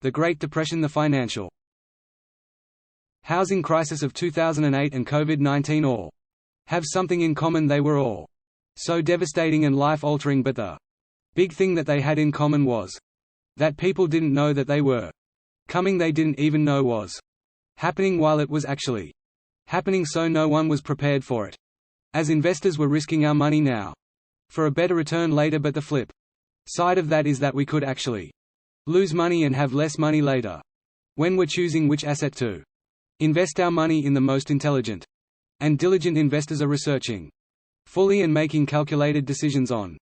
the Great Depression, the financial housing crisis of 2008 and COVID-19 all have something in common. They were all so devastating and life-altering, but the big thing that they had in common was that people didn't know that they were coming. They didn't even know was happening while it was actually happening, so no one was prepared for it. As investors, we're risking our money now for a better return later, but the flip side of that is that we could actually lose money and have less money later when we're choosing which asset to invest our money in. The most intelligent and diligent investors are researching fully and making calculated decisions on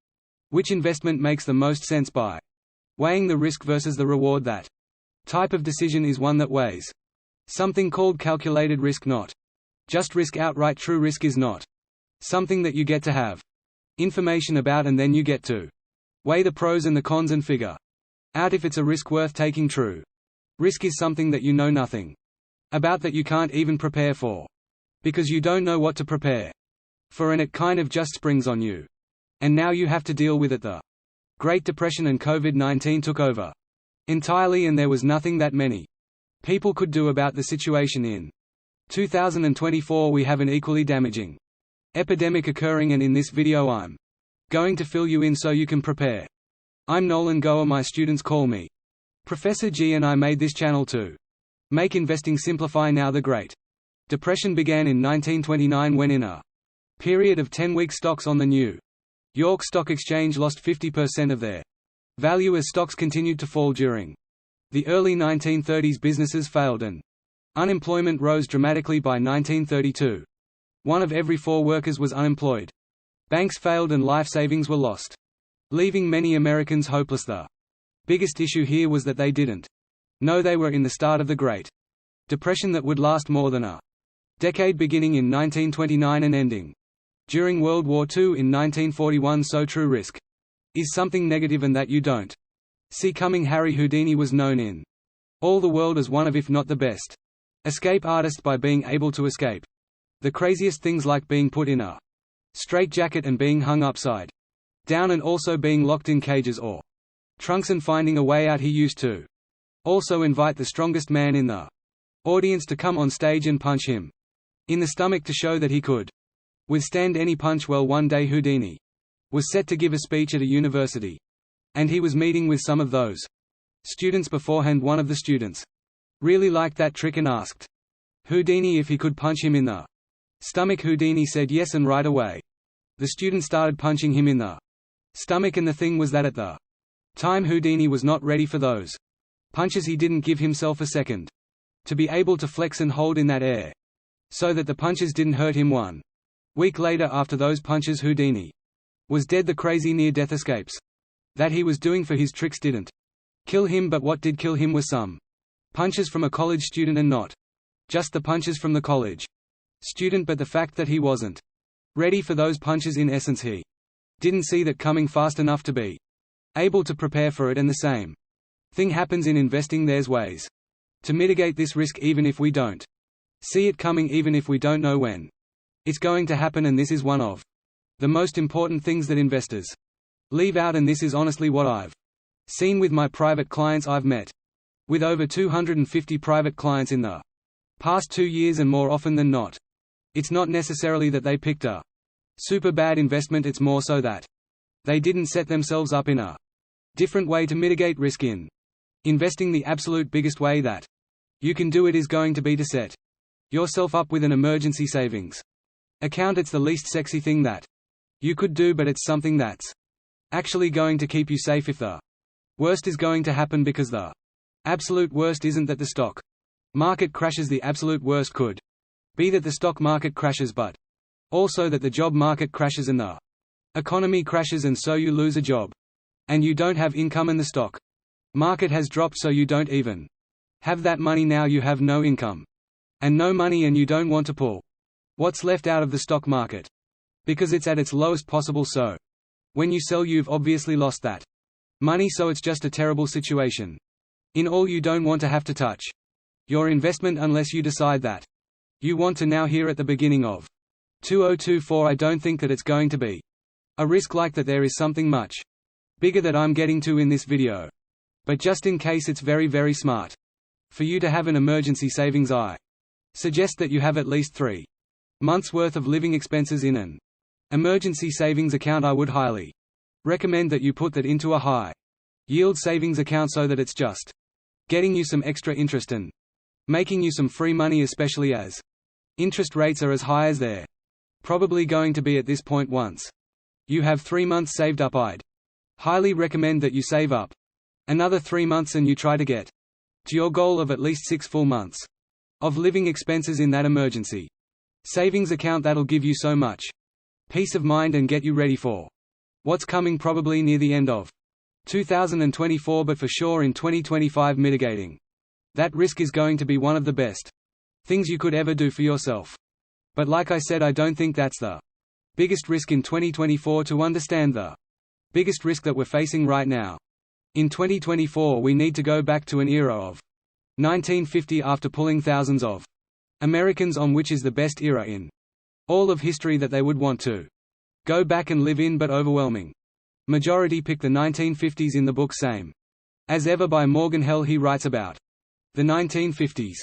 which investment makes the most sense by weighing the risk versus the reward. That type of decision is one that weighs something called calculated risk, not just risk outright. True risk is not something that you get to have information about and then you get to weigh the pros and the cons and figure out if it's a risk worth taking. True risk is something that you know nothing about, that you can't even prepare for, because you don't know what to prepare for, and it kind of just springs on you, and now you have to deal with it. The Great Depression and COVID-19 took over entirely, and there was nothing that many people could do about the situation. In 2024 we have an equally damaging epidemic occurring, and in this video I'm going to fill you in so you can prepare. I'm Nolan Goa. My students call me Professor G, and I made this channel to make investing simplify. Now, the Great Depression began in 1929 when, in a period of 10 weeks, stocks on the New York Stock Exchange lost 50% of their value as stocks continued to fall. During the early 1930s, businesses failed and unemployment rose dramatically. By 1932, 1 of every 4 workers was unemployed. Banks failed and life savings were lost, leaving many Americans hopeless. The biggest issue here was that they didn't know they were in the start of the Great Depression that would last more than a decade, beginning in 1929 and ending during World War II in 1941. So true risk is something negative and that you don't see coming. Harry Houdini was known in all the world as one of, if not the best, escape artist by being able to escape the craziest things, like being put in a straitjacket and being hung upside down, and also being locked in cages or trunks and finding a way out. He used to also invite the strongest man in the audience to come on stage and punch him in the stomach to show that he could withstand any punch. Well, one day Houdini was set to give a speech at a university, and he was meeting with some of those students beforehand. One of the students really liked that trick and asked Houdini if he could punch him in the stomach. Houdini said yes, and right away the student started punching him in the stomach, and the thing was that at the time Houdini was not ready for those punches. He didn't give himself a second to be able to flex and hold in that air so that the punches didn't hurt him. 1 week later, after those punches, Houdini was dead. The crazy near-death escapes that he was doing for his tricks didn't kill him, but what did kill him was some punches from a college student, and not just the punches from the college student, but the fact that he wasn't ready for those punches. In essence, he didn't see that coming fast enough to be able to prepare for it, and the same thing happens in investing. There's ways to mitigate this risk even if we don't see it coming, even if we don't know when it's going to happen, and this is one of the most important things that investors leave out, and this is honestly what I've seen with my private clients. I've met with over 250 private clients in the past 2 years, and more often than not, it's not necessarily that they picked a super bad investment, it's more so that they didn't set themselves up in a different way to mitigate risk in investing. The absolute biggest way that you can do it is going to be to set yourself up with an emergency savings account. It's the least sexy thing that you could do, but it's something that's actually going to keep you safe if the worst is going to happen, because the absolute worst isn't that the stock market crashes. The absolute worst could be that the stock market crashes, but also that the job market crashes and the economy crashes, and so you lose a job and you don't have income, and the stock market has dropped, so you don't even have that money. Now you have no income and no money, and you don't want to pull what's left out of the stock market because it's at its lowest possible. So when you sell, you've obviously lost that money, so it's just a terrible situation. In all, you don't want to have to touch your investment unless you decide that you want to. Now, here at the beginning of 2024, I don't think that it's going to be a risk like that. There is something much bigger that I'm getting to in this video. But just in case, it's very, very smart for you to have an emergency savings. I suggest that you have at least 3 months' worth of living expenses in an emergency savings account. I would highly recommend that you put that into a high yield savings account so that it's just getting you some extra interest and making you some free money, especially as interest rates are as high as they're probably going to be at this point. Once you have 3 months saved up, I'd highly recommend that you save up another 3 months and you try to get to your goal of at least 6 full months of living expenses in that emergency savings account. That'll give you so much peace of mind and get you ready for what's coming, probably near the end of 2024, but for sure in 2025. Mitigating that risk is going to be one of the best things you could ever do for yourself. But like I said, I don't think that's the biggest risk in 2024. To understand the biggest risk that we're facing right now in 2024, we need to go back to an era of 1950, after pulling thousands of Americans on which is the best era in all of history that they would want to go back and live in, but overwhelming majority picked the 1950s. In the book Same as Ever by Morgan Hell, he writes about the 1950s